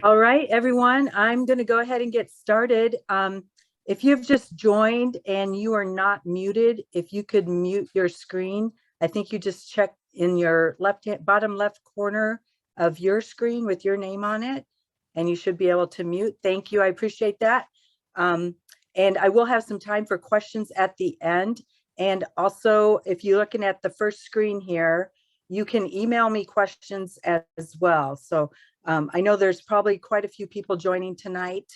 All right, everyone, I'm going to go ahead and get started. If you've just joined and you are not muted, if you could mute your screen, I think you just check in your bottom left corner of your screen with your name on it, and you should be able to mute. Thank you. I appreciate that. And I will have some time for questions at the end. And also, if you're looking at the first screen here, you can email me questions as well. So I know there's probably quite a few people joining tonight.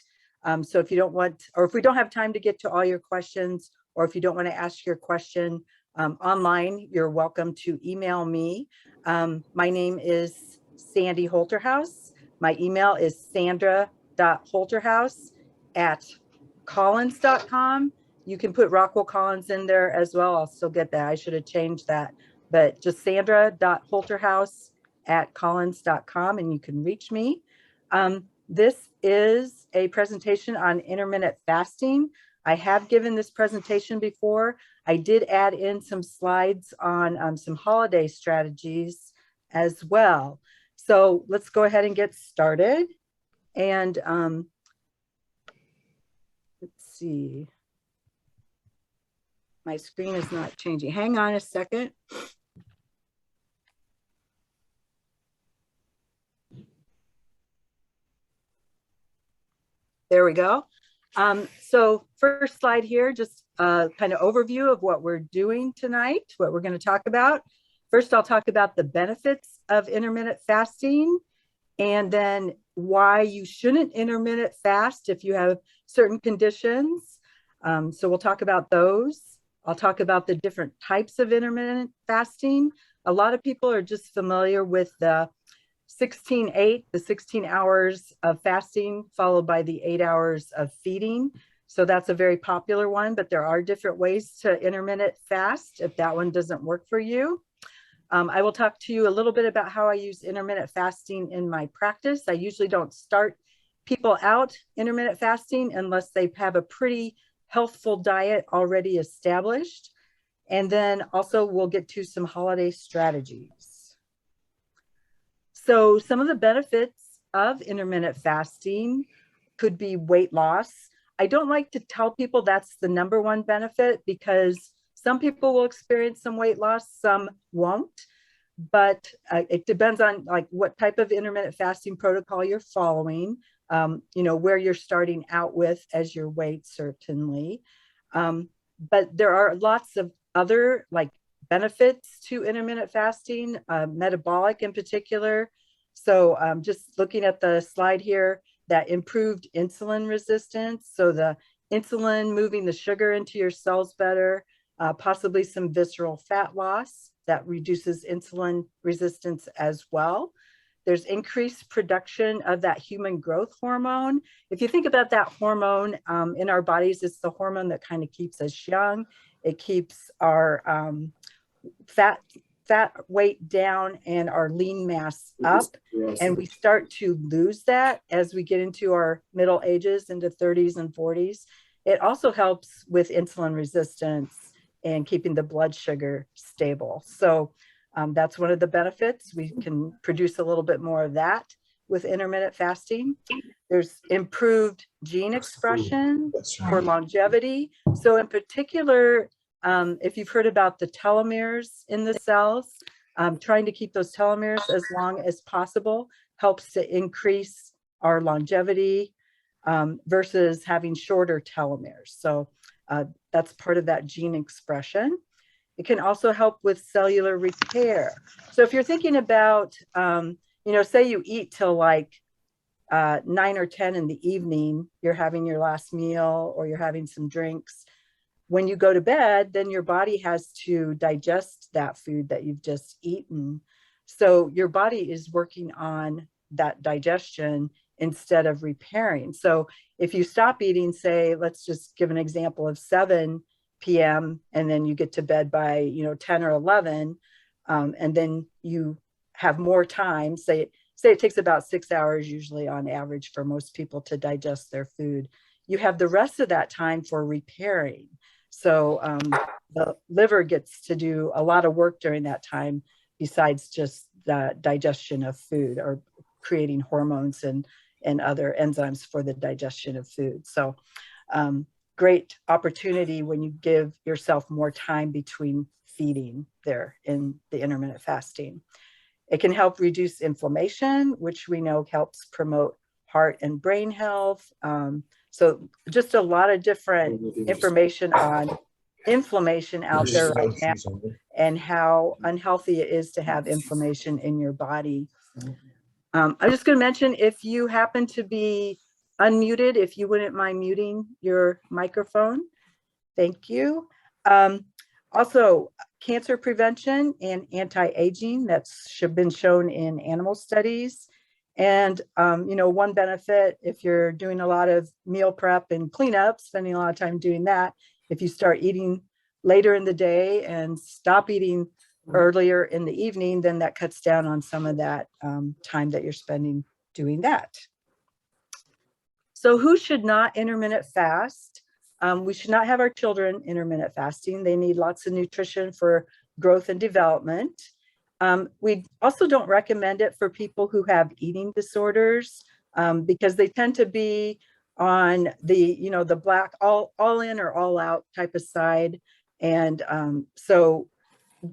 So if you don't want, or if we don't have time to get to all your questions, or if you don't want to ask your question online, you're welcome to email me. My name is Sandy Holterhaus. My email is sandra.holterhaus@collins.com. You can put Rockwell Collins in there as well. I'll still get that. I should have changed that. But just sandra.holterhaus@collins.com, and you can reach me. This is a presentation on intermittent fasting. I have given this presentation before. I did add in some slides on some holiday strategies as well. So let's go ahead and get started. And let's see. My screen is not changing. Hang on a second. There we go. So first slide here, just a kind of overview of what we're doing tonight, what we're going to talk about. First, I'll talk about the benefits of intermittent fasting, and then why you shouldn't intermittent fast if you have certain conditions. So we'll talk about those. I'll talk about the different types of intermittent fasting. A lot of people are just familiar with the 16-8, the 16 hours of fasting followed by the 8 hours of feeding. So that's a very popular one, but there are different ways to intermittent fast if that one doesn't work for you. I will talk to you a little bit about how I use intermittent fasting in my practice. I usually don't start people out intermittent fasting unless they have a pretty healthful diet already established. And then also we'll get to some holiday strategies. So some of the benefits of intermittent fasting could be weight loss. I don't like to tell people that's the number one benefit because some people will experience some weight loss, some won't. But it depends on like what type of intermittent fasting protocol you're following, where you're starting out with as your weight, certainly. But there are lots of other like benefits to intermittent fasting, metabolic in particular. So just looking at the slide here, that improved insulin resistance. So the insulin moving the sugar into your cells better, possibly some visceral fat loss that reduces insulin resistance as well. There's increased production of that human growth hormone. If you think about that hormone in our bodies, it's the hormone that kind of keeps us young. It keeps our fat weight down and our lean mass up. And we start to lose that as we get into our middle ages, into 30s and 40s. It also helps with insulin resistance and keeping the blood sugar stable. So that's one of the benefits. We can produce a little bit more of that with intermittent fasting. There's improved gene expression for longevity. So in particular, if you've heard about the telomeres in the cells, trying to keep those telomeres as long as possible helps to increase our longevity versus having shorter telomeres. So that's part of that gene expression. It can also help with cellular repair. So if you're thinking about, say you eat till like 9 or 10 in the evening, you're having your last meal or you're having some drinks. When you go to bed, then your body has to digest that food that you've just eaten. So your body is working on that digestion instead of repairing. So if you stop eating, say, let's just give an example of 7 p.m. and then you get to bed by 10 or 11, and then you have more time, say it takes about 6 hours usually on average for most people to digest their food. You have the rest of that time for repairing. So the liver gets to do a lot of work during that time besides just the digestion of food or creating hormones and and other enzymes for the digestion of food. So great opportunity when you give yourself more time between feeding there in the intermittent fasting. It can help reduce inflammation, which we know helps promote heart and brain health. So just a lot of different information on inflammation out there right now and how unhealthy it is to have inflammation in your body. I'm just going to mention, if you happen to be unmuted, if you wouldn't mind muting your microphone. Thank you. Also, cancer prevention and anti-aging, that's been shown in animal studies. And, you know, one benefit, if you're doing a lot of meal prep and cleanup, spending a lot of time doing that, if you start eating later in the day and stop eating earlier in the evening, then that cuts down on some of that time that you're spending doing that. So who should not intermittent fast? We should not have our children intermittent fasting. They need lots of nutrition for growth and development. We also don't recommend it for people who have eating disorders because they tend to be on the, you know, the black all in or all out type of side. And so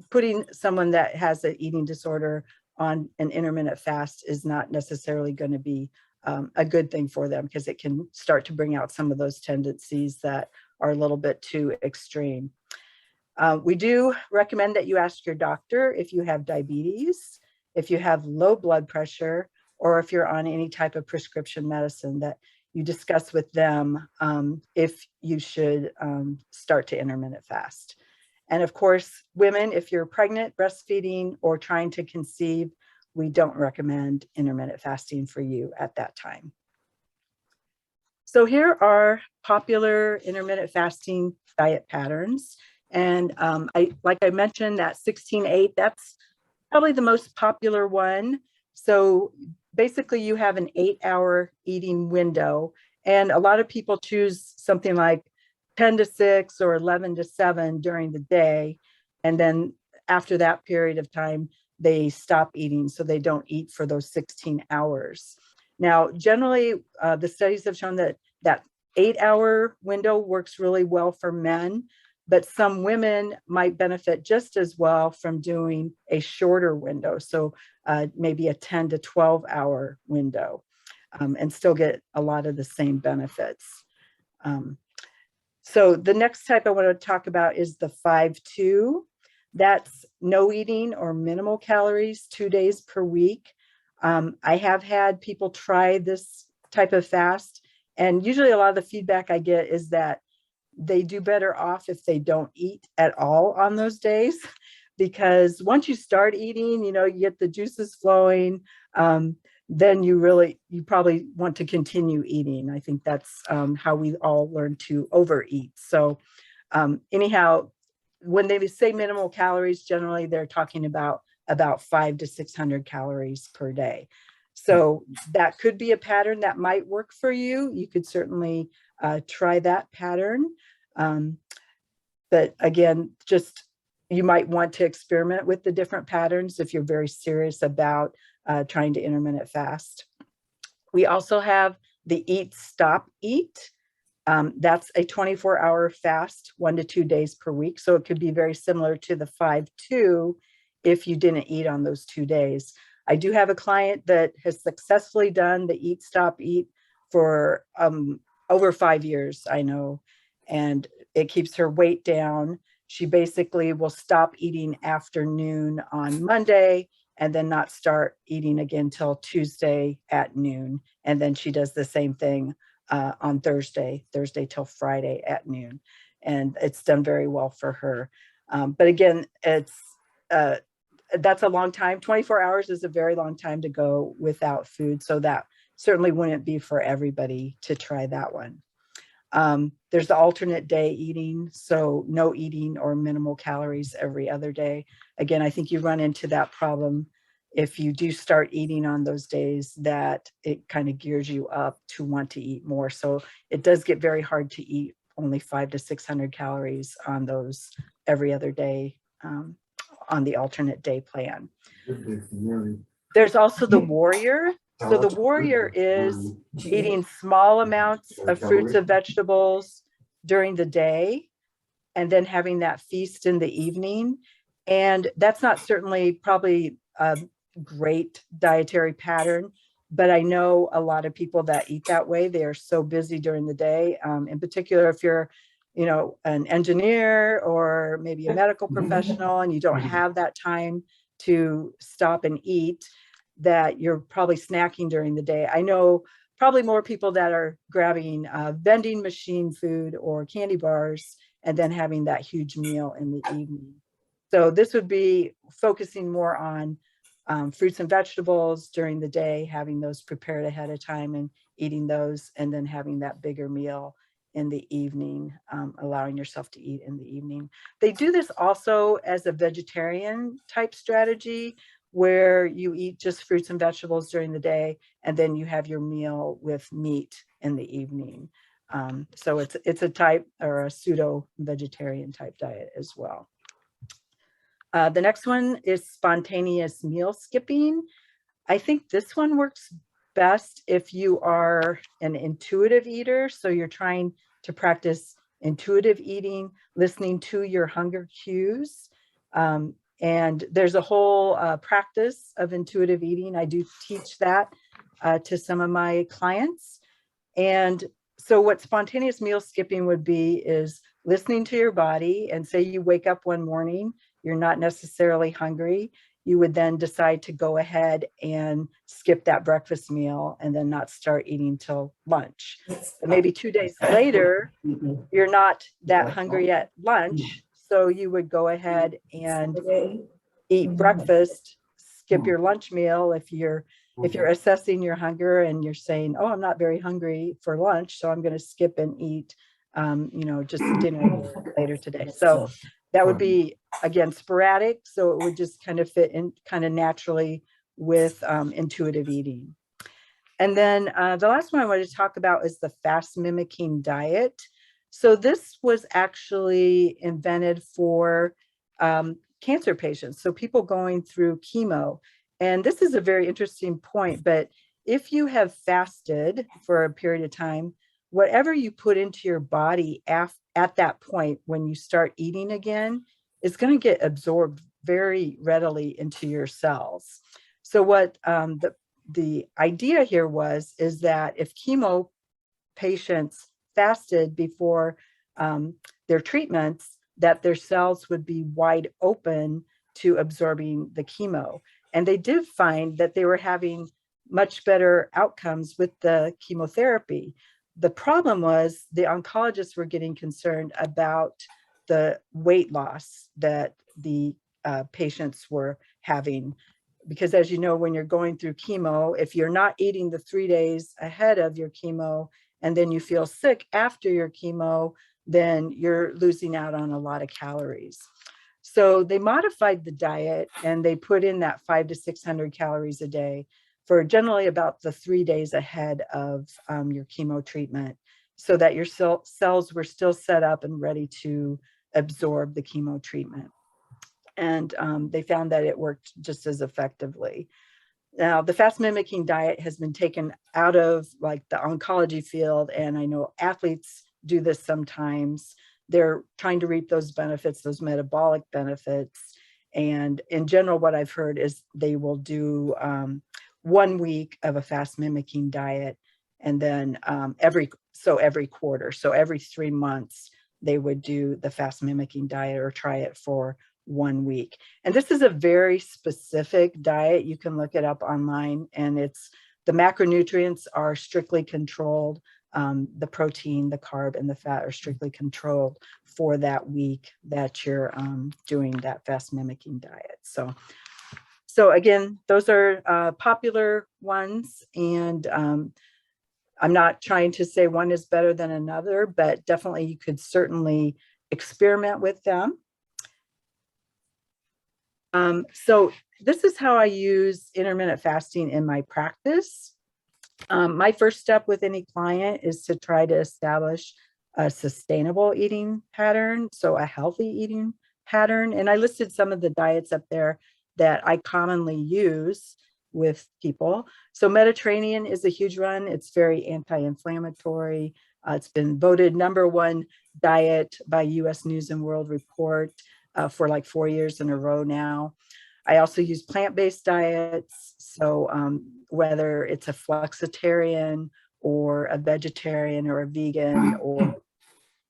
putting someone that has an eating disorder on an intermittent fast is not necessarily going to be a good thing for them, because it can start to bring out some of those tendencies that are a little bit too extreme. We do recommend that you ask your doctor if you have diabetes, if you have low blood pressure, or if you're on any type of prescription medicine, that you discuss with them if you should start to intermittent fast. And of course, women, if you're pregnant, breastfeeding, or trying to conceive, we don't recommend intermittent fasting for you at that time. So here are popular intermittent fasting diet patterns. And like I mentioned, that 16-8, that's probably the most popular one. So basically you have an 8-hour eating window, and a lot of people choose something like 10 to 6 or 11 to 7 during the day. And then after that period of time, they stop eating, so they don't eat for those 16 hours. Now, generally, the studies have shown that that 8-hour window works really well for men, but some women might benefit just as well from doing a shorter window. So maybe a 10 to 12-hour window and still get a lot of the same benefits. So the next type I want to talk about is the 5-2. That's no eating or minimal calories 2 days per week. I have had people try this type of fast, and usually a lot of the feedback I get is that they do better off if they don't eat at all on those days, because once you start eating, you know, you get the juices flowing, then you probably want to continue eating. I think that's how we all learn to overeat. So anyhow, when they say minimal calories, generally they're talking about 500 to 600 calories per day. So that could be a pattern that might work for you. You could certainly try that pattern. But again, just you might want to experiment with the different patterns if you're very serious about trying to intermittent fast. We also have the eat, stop, eat. That's a 24-hour fast, 1 to 2 days per week. So it could be very similar to the 5-2 if you didn't eat on those 2 days. I do have a client that has successfully done the eat, stop, eat for over 5 years, I know, and it keeps her weight down. She basically will stop eating after noon on Monday and then not start eating again till Tuesday at noon. And then she does the same thing on Thursday till Friday at noon. And it's done very well for her. But again, that's a long time. 24 hours is a very long time to go without food. So that certainly wouldn't be for everybody to try that one. There's the alternate day eating. So no eating or minimal calories every other day. Again, I think you run into that problem if you do start eating on those days, that it kind of gears you up to want to eat more. So it does get very hard to eat only 500 to 600 calories on those every other day on the alternate day plan. There's also the warrior. So the warrior is eating small amounts of fruits and vegetables during the day and then having that feast in the evening. And that's not certainly probably a great dietary pattern, but I know a lot of people that eat that way. They are so busy during the day. In particular, if you're, an engineer or maybe a medical professional and you don't have that time to stop and eat, that you're probably snacking during the day. I know probably more people that are grabbing vending machine food or candy bars and then having that huge meal in the evening. So this would be focusing more on fruits and vegetables during the day, having those prepared ahead of time and eating those, and then having that bigger meal in the evening, allowing yourself to eat in the evening. They do this also as a vegetarian type strategy, where you eat just fruits and vegetables during the day, and then you have your meal with meat in the evening. So it's a type or a pseudo vegetarian type diet as well. The next one is spontaneous meal skipping. I think this one works best if you are an intuitive eater. So you're trying to practice intuitive eating, listening to your hunger cues. And there's a whole practice of intuitive eating. I do teach that to some of my clients. And so what spontaneous meal skipping would be is listening to your body, and say you wake up one morning, you're not necessarily hungry. You would then decide to go ahead and skip that breakfast meal and then not start eating till lunch. But maybe 2 days later, you're not that hungry at lunch. So you would go ahead and eat breakfast, skip your lunch meal if you're assessing your hunger and you're saying, oh, I'm not very hungry for lunch, so I'm going to skip and eat just dinner later today. So that would be, again, sporadic. So it would just kind of fit in kind of naturally with intuitive eating. And then the last one I wanted to talk about is the fast mimicking diet. So this was actually invented for cancer patients, so people going through chemo. And this is a very interesting point, but if you have fasted for a period of time, whatever you put into your body at that point when you start eating again is going to get absorbed very readily into your cells. So what the idea here is that if chemo patients fasted before their treatments, that their cells would be wide open to absorbing the chemo. And they did find that they were having much better outcomes with the chemotherapy. The problem was the oncologists were getting concerned about the weight loss that the patients were having. Because as you know, when you're going through chemo, if you're not eating the 3 days ahead of your chemo, and then you feel sick after your chemo, then you're losing out on a lot of calories. So they modified the diet and they put in that 500 to 600 calories a day for generally about the 3 days ahead of your chemo treatment, so that your cells were still set up and ready to absorb the chemo treatment. And they found that it worked just as effectively. Now, the fast mimicking diet has been taken out of like the oncology field, and I know athletes do this sometimes. They're trying to reap those benefits, those metabolic benefits. And in general, what I've heard is they will do 1 week of a fast mimicking diet, and then every quarter, so every 3 months, they would do the fast mimicking diet or try it for 1 week. And this is a very specific diet. You can look it up online, and the macronutrients are strictly controlled. The protein, the carb, and the fat are strictly controlled for that week that you're doing that fast mimicking diet. So again, those are popular ones, and I'm not trying to say one is better than another, but definitely you could certainly experiment with them. So this is how I use intermittent fasting in my practice. My first step with any client is to try to establish a sustainable eating pattern, so a healthy eating pattern. And I listed some of the diets up there that I commonly use. with people. So Mediterranean is a huge one. It's very anti-inflammatory. It's been voted #1 diet by US News and World Report for like 4 years in a row now. I also use plant-based diets. So whether it's a flexitarian or a vegetarian or a vegan or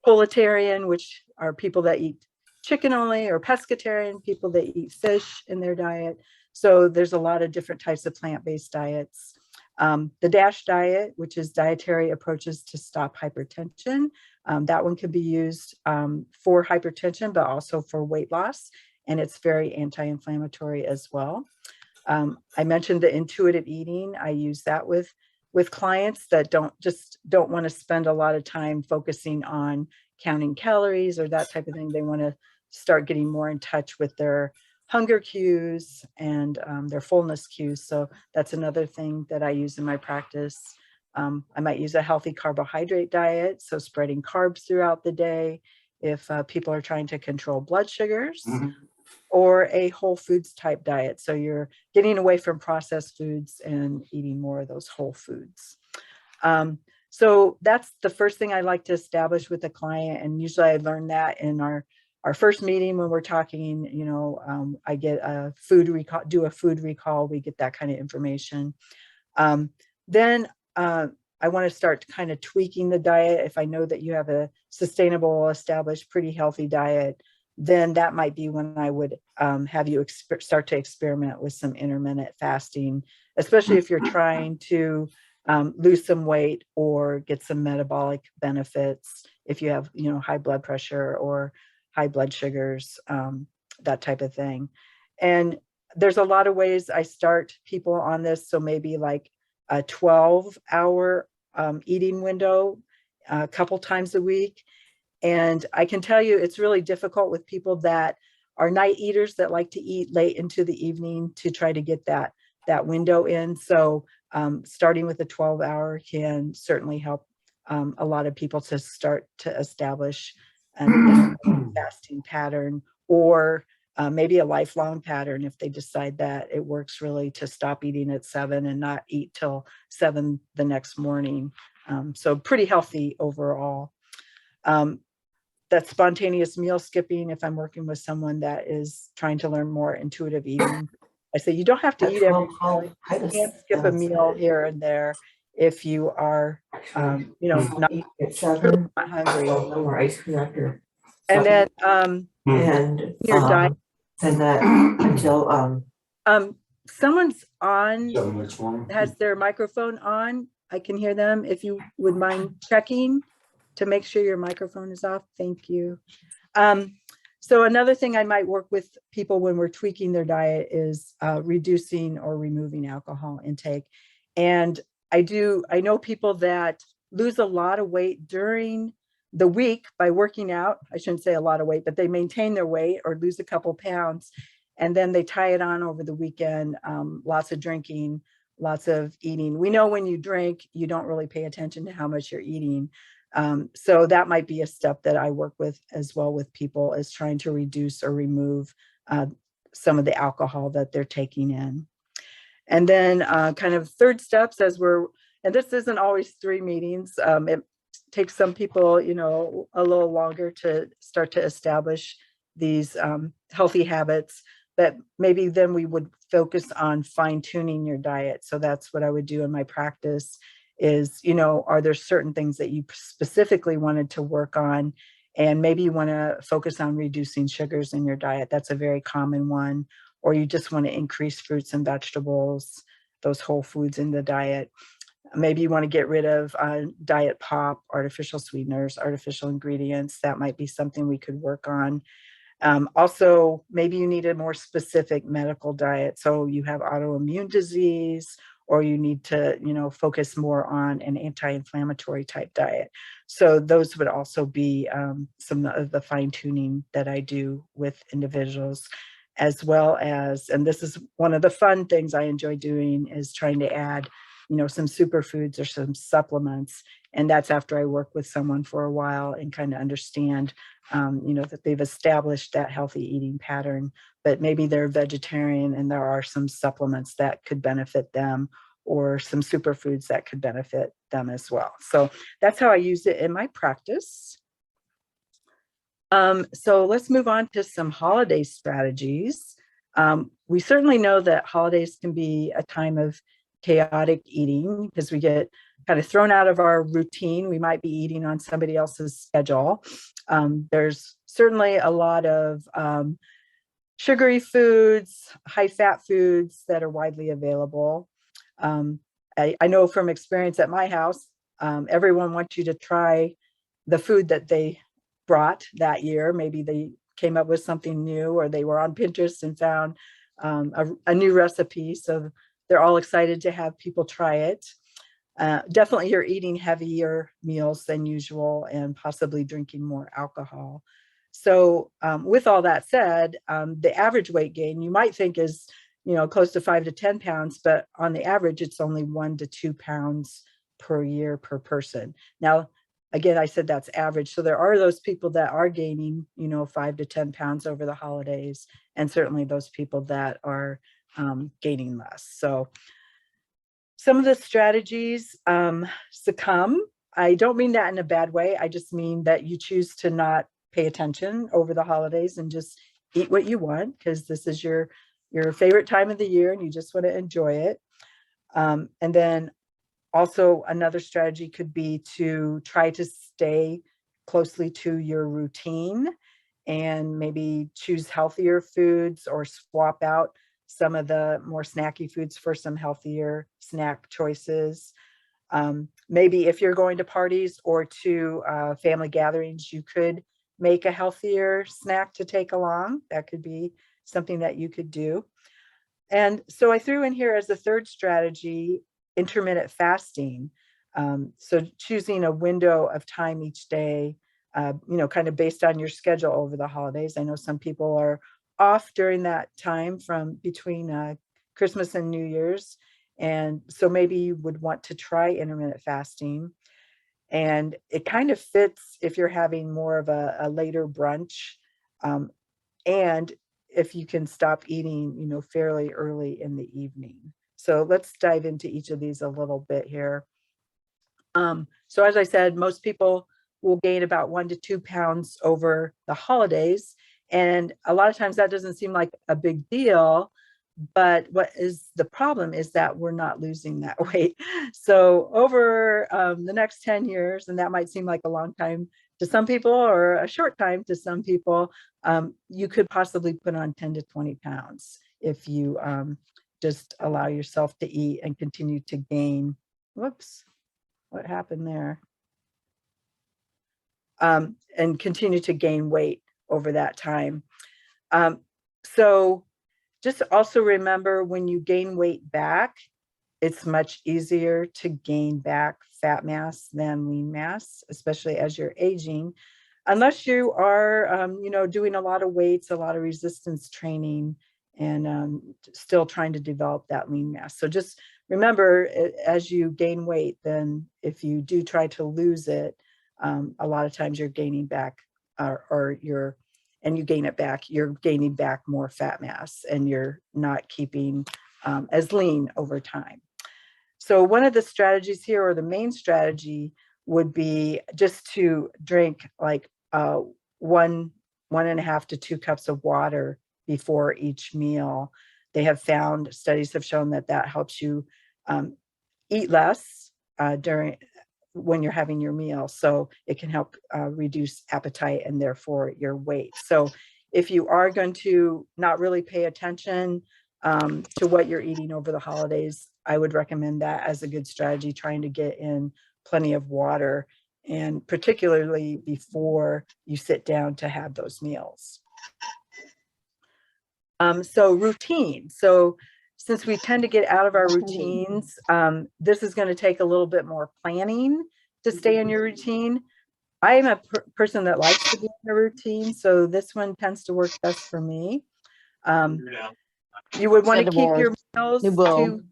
proletarian, which are people that eat chicken only, or pescatarian, people that eat fish in their diet. So there's a lot of different types of plant-based diets. The DASH diet, which is dietary approaches to stop hypertension. That one can be used for hypertension, but also for weight loss. And it's very anti-inflammatory as well. I mentioned the intuitive eating. I use that with clients that don't want to spend a lot of time focusing on counting calories or that type of thing. They want to start getting more in touch with their hunger cues and their fullness cues. So that's another thing that I use in my practice. I might use a healthy carbohydrate diet, so spreading carbs throughout the day if people are trying to control blood sugars. Or a whole foods type diet. So you're getting away from processed foods and eating more of those whole foods. So that's the first thing I like to establish with a client. And usually I learn that in our first meeting when we're talking, I get a food recall, do a food recall. We get that kind of information. Then I want to start kind of tweaking the diet. If I know that you have a sustainable, established, pretty healthy diet, then that might be when I would have you start to experiment with some intermittent fasting, especially if you're trying to lose some weight or get some metabolic benefits. If you have, high blood pressure or high blood sugars, that type of thing. And there's a lot of ways I start people on this. So maybe like a 12-hour eating window a couple times a week. And I can tell you it's really difficult with people that are night eaters that like to eat late into the evening to try to get that window in. So starting with a 12-hour can certainly help a lot of people to start to establish an fasting pattern, or maybe a lifelong pattern if they decide that it works really to stop eating at 7 and not eat till 7 the next morning. So pretty healthy overall. That spontaneous meal skipping, if I'm working with someone that is trying to learn more intuitive eating, I say you don't have to eat every meal. You can't skip a meal here and there if you are, not hungry. And then And your diet. and that until Someone's on, has their microphone on. I can hear them. If you would mind checking to make sure your microphone is off. Thank you. So another thing I might work with people when we're tweaking their diet is reducing or removing alcohol intake. And I know people that lose a lot of weight during the week by working out. I shouldn't say a lot of weight, but they maintain their weight or lose a couple pounds. And then they tie it on over the weekend, lots of drinking, lots of eating. We know when you drink, you don't really pay attention to how much you're eating. So that might be a step that I work with as well with people, is trying to reduce or remove some of the alcohol that they're taking in. And then kind of third steps and this isn't always 3 meetings. It takes some people, a little longer to start to establish these healthy habits, but maybe then we would focus on fine tuning your diet. So that's what I would do in my practice is, are there certain things that you specifically wanted to work on? And maybe you want to focus on reducing sugars in your diet. That's a very common one. Or you just want to increase fruits and vegetables, those whole foods in the diet. Maybe you want to get rid of diet pop, artificial sweeteners, artificial ingredients. That might be something we could work on. Also, maybe you need a more specific medical diet. So you have autoimmune disease, or you need to, focus more on an anti-inflammatory type diet. So those would also be some of the fine tuning that I do with individuals, as well as, and this is one of the fun things I enjoy doing, is trying to add some superfoods or some supplements. And that's after I work with someone for a while and kind of understand, that they've established that healthy eating pattern, but maybe they're vegetarian and there are some supplements that could benefit them or some superfoods that could benefit them as well. So that's how I use it in my practice. So let's move on to some holiday strategies. We certainly know that holidays can be a time of chaotic eating because we get kind of thrown out of our routine. We might be eating on somebody else's schedule. There's certainly a lot of sugary foods, high fat foods that are widely available. I know from experience at my house, everyone wants you to try the food that they brought that year. Maybe they came up with something new, or they were on Pinterest and found a new recipe. So they're all excited to have people try it. Definitely you're eating heavier meals than usual and possibly drinking more alcohol. So with all that said, the average weight gain you might think is, close to 5 to 10 pounds, but on the average, it's only 1 to 2 pounds per year per person. Now, again, I said that's average. So there are those people that are gaining, 5 to 10 pounds over the holidays, and certainly those people that are gaining less. So some of the strategies succumb. I don't mean that in a bad way. I just mean that you choose to not pay attention over the holidays and just eat what you want, because this is your favorite time of the year and you just want to enjoy it. And then also another strategy could be to try to stay closely to your routine and maybe choose healthier foods or swap out some of the more snacky foods for some healthier snack choices. Maybe if you're going to parties or to family gatherings, you could make a healthier snack to take along. That could be something that you could do. And so I threw in here as a third strategy, intermittent fasting. So choosing a window of time each day, kind of based on your schedule over the holidays. I know some people are off during that time from between Christmas and New Year's. And so maybe you would want to try intermittent fasting. And it kind of fits if you're having more of a later brunch. And if you can stop eating, fairly early in the evening. So let's dive into each of these a little bit here. So as I said, most people will gain about 1 to 2 pounds over the holidays. And a lot of times that doesn't seem like a big deal, but what is the problem is that we're not losing that weight. So over the next 10 years, and that might seem like a long time to some people or a short time to some people, you could possibly put on 10 to 20 pounds if you just allow yourself to eat and continue to gain. Whoops, what happened there? And continue to gain weight over that time. So just also remember, when you gain weight back, it's much easier to gain back fat mass than lean mass, especially as you're aging, unless you are, doing a lot of weights, a lot of resistance training, and still trying to develop that lean mass. So just remember, as you gain weight, then if you do try to lose it, a lot of times you're gaining back, and you gain it back, you're gaining back more fat mass and you're not keeping as lean over time. So one of the strategies here, or the main strategy, would be just to drink like 1.5 to 2 cups of water before each meal. They have found, studies have shown that helps you eat less when you're having your meal. So it can help reduce appetite and therefore your weight. So if you are going to not really pay attention to what you're eating over the holidays, I would recommend that as a good strategy, trying to get in plenty of water, and particularly before you sit down to have those meals. So routine. So since we tend to get out of our routines, this is going to take a little bit more planning to stay in your routine. I am a person that likes to be in a routine, so this one tends to work best for me. You would want to keep your meals to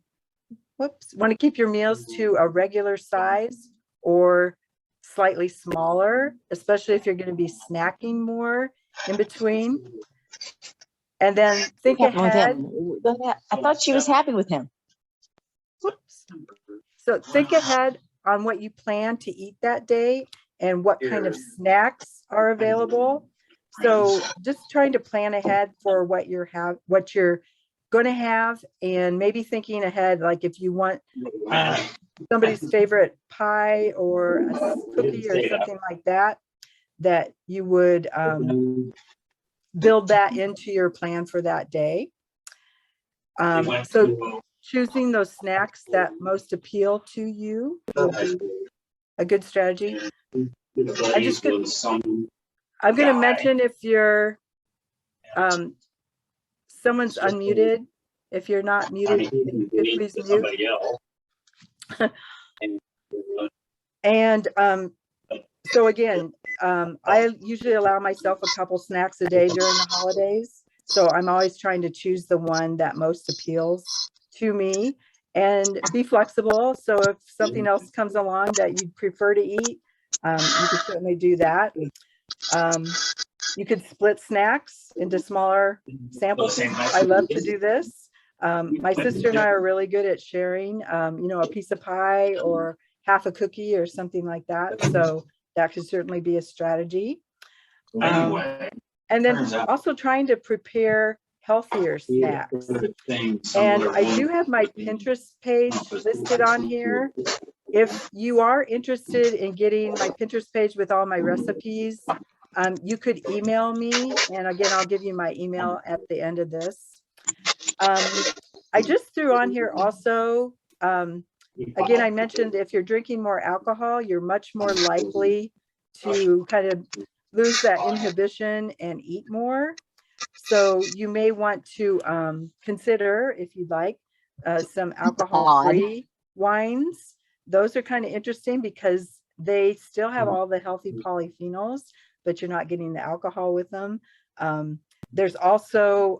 whoops, want to keep your meals to a regular size or slightly smaller, especially if you're going to be snacking more in between. And then think What happened ahead. with him? I thought she was happy with him. Whoops. So think ahead on what you plan to eat that day and what kind of snacks are available. So just trying to plan ahead for what you're going to have, and maybe thinking ahead, like if you want somebody's favorite pie or a cookie or something like that, that you would build that into your plan for that day. So choosing those snacks that most appeal to you will be a good strategy. I'm going to mention if you're someone's unmuted. If you're not muted, you could please mute. And so again, I usually allow myself a couple snacks a day during the holidays. So I'm always trying to choose the one that most appeals to me and be flexible. So if something else comes along that you'd prefer to eat, you can certainly do that. You could split snacks into smaller samples. I love to do this. My sister and I are really good at sharing, a piece of pie or half a cookie or something like that. So that could certainly be a strategy. And then also trying to prepare healthier snacks. And I do have my Pinterest page listed on here. If you are interested in getting my Pinterest page with all my recipes, you could email me. And again, I'll give you my email at the end of this. I just threw on here also, again, I mentioned if you're drinking more alcohol, you're much more likely to kind of lose that inhibition and eat more. So you may want to consider, if you'd like, some alcohol-free wines. Those are kind of interesting because they still have all the healthy polyphenols, but you're not getting the alcohol with them. There's also,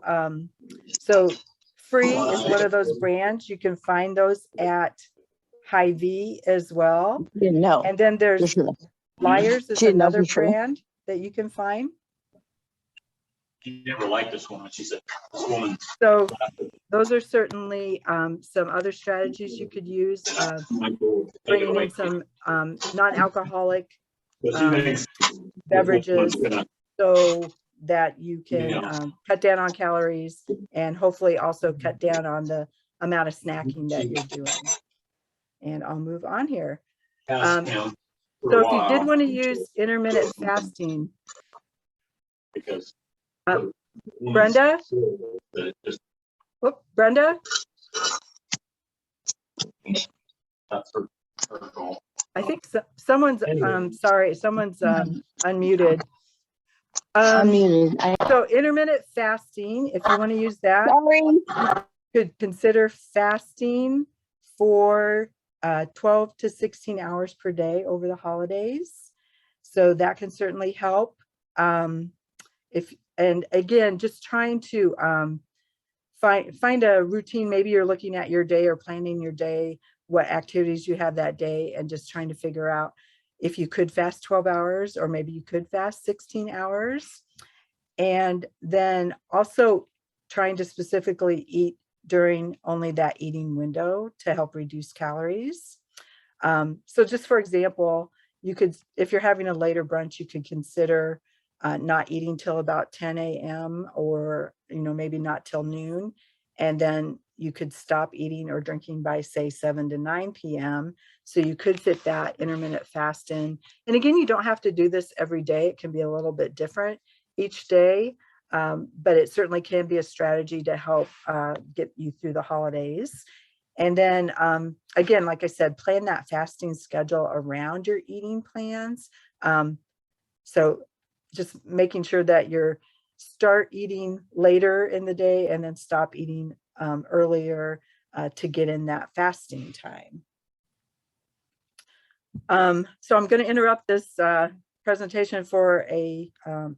so Free is one of those brands. You can find those at Hy-Vee as well. No. And then there's Liars is another brand that you can find. She never liked this woman. She said, this woman. So those are certainly some other strategies you could use, bringing in some non-alcoholic beverages so that you can cut down on calories and hopefully also cut down on the amount of snacking that you're doing. And I'll move on here. So if you did want to use intermittent fasting, because Brenda, Brenda, that's her goal. I think someone's sorry, someone's unmuted. Unmuted. So intermittent fasting, if you want to use that, you could consider fasting for 12 to 16 hours per day over the holidays. So that can certainly help. And again, just trying to find a routine. Maybe you're looking at your day or planning your day, what activities you have that day, and just trying to figure out if you could fast 12 hours or maybe you could fast 16 hours. And then also trying to specifically eat during only that eating window to help reduce calories. So just for example, you could, if you're having a later brunch, you could consider not eating till about 10 a.m. or, maybe not till noon. And then you could stop eating or drinking by say 7 to 9 p.m. So you could fit that intermittent fast in. And again, you don't have to do this every day. It can be a little bit different each day, but it certainly can be a strategy to help get you through the holidays. And then again, like I said, plan that fasting schedule around your eating plans. So just making sure that you're start eating later in the day and then stop eating earlier to get in that fasting time. So I'm going to interrupt this presentation for a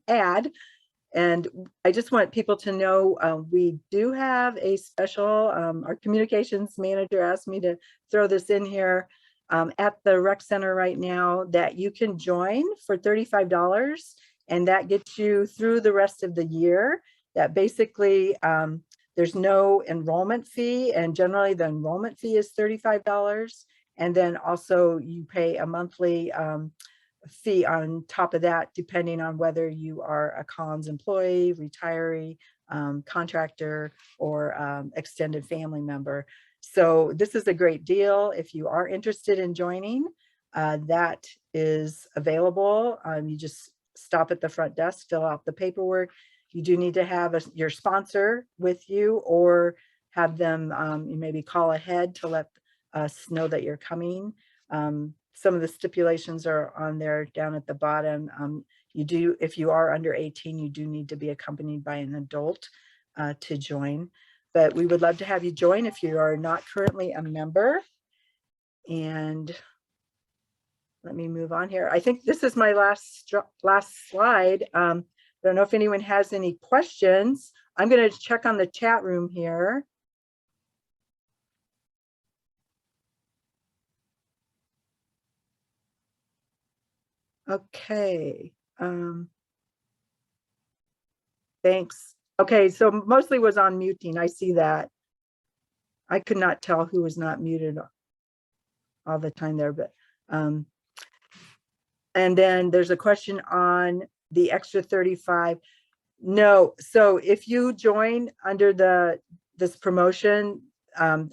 ad. And I just want people to know we do have a special, our communications manager asked me to throw this in here at the rec center right now that you can join for $35, and that gets you through the rest of the year. That basically there's no enrollment fee, and generally the enrollment fee is $35. And then also you pay a monthly fee on top of that, depending on whether you are a Collins employee, retiree, contractor, or extended family member. So this is a great deal. If you are interested in joining, that is available. You just stop at the front desk, fill out the paperwork. You do need to have your sponsor with you, or have them, you maybe call ahead to let us know that you're coming. Some of the stipulations are on there down at the bottom. You do, if you are under 18, you do need to be accompanied by an adult to join. But we would love to have you join if you are not currently a member. And let me move on here. I think this is my last slide. I don't know if anyone has any questions. I'm going to check on the chat room here. Okay. Thanks. Okay, so mostly was on muting. I see that. I could not tell who was not muted all the time there, but and then there's a question on the extra 35. No, so if you join under this promotion,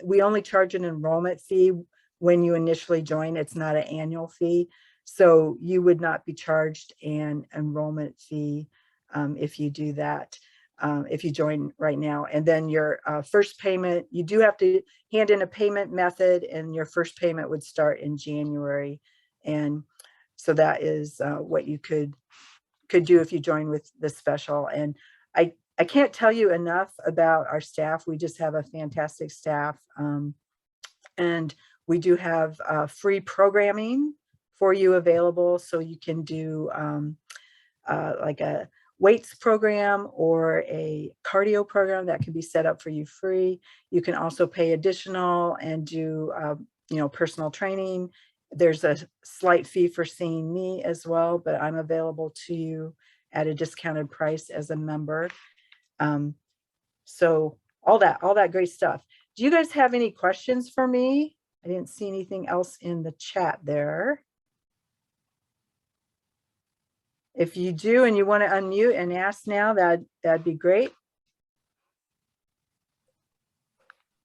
we only charge an enrollment fee when you initially join. It's not an annual fee. So you would not be charged an enrollment fee if you do that, if you join right now. And then your first payment, you do have to hand in a payment method, and your first payment would start in January. And so that is what you could do if you join with the special. And I can't tell you enough about our staff. We just have a fantastic staff. And we do have free programming for you available, so you can do like a weights program or a cardio program that can be set up for you free. You can also pay additional and do personal training. There's a slight fee for seeing me as well, but I'm available to you at a discounted price as a member. So all that great stuff. Do you guys have any questions for me? I didn't see anything else in the chat there. If you do and you want to unmute and ask now, that'd be great.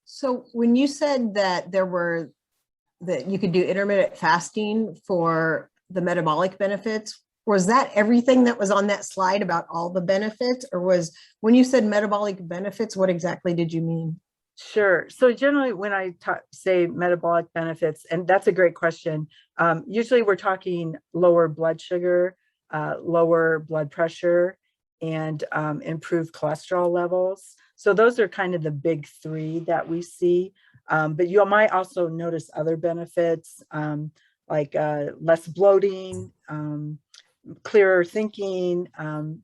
So when you said that that you could do intermittent fasting for the metabolic benefits, was that everything that was on that slide about all the benefits? Or when you said metabolic benefits, what exactly did you mean? Sure. So generally when I say metabolic benefits, and that's a great question, usually we're talking lower blood sugar, lower blood pressure, and improved cholesterol levels. So those are kind of the big three that we see. But you might also notice other benefits like less bloating, clearer thinking.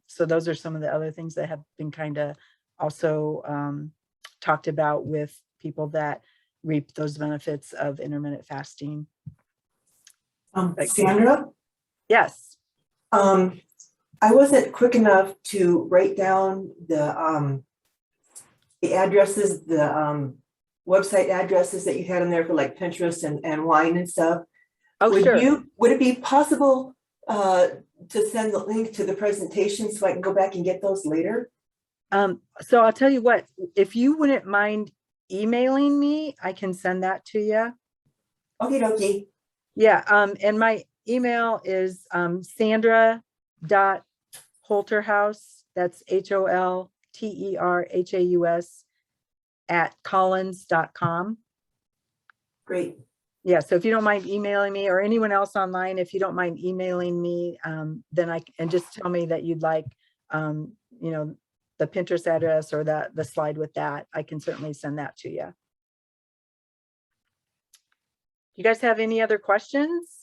So those are some of the other things that have been kind of also talked about with people that reap those benefits of intermittent fasting. Sandra? Yes. I wasn't quick enough to write down the addresses, the website addresses that you had in there for like Pinterest and wine and stuff. Oh, sure. Would it be possible to send the link to the presentation so I can go back and get those later? So I'll tell you what, if you wouldn't mind emailing me, I can send that to you. Okie dokie. Yeah. And my email is Sandra.Holterhaus. That's HOLTERHAUS @collins.com. Great. Yeah. So if you don't mind emailing me, or anyone else online, if you don't mind emailing me, then and just tell me that you'd like, the Pinterest address or the slide with that, I can certainly send that to you. You guys have any other questions?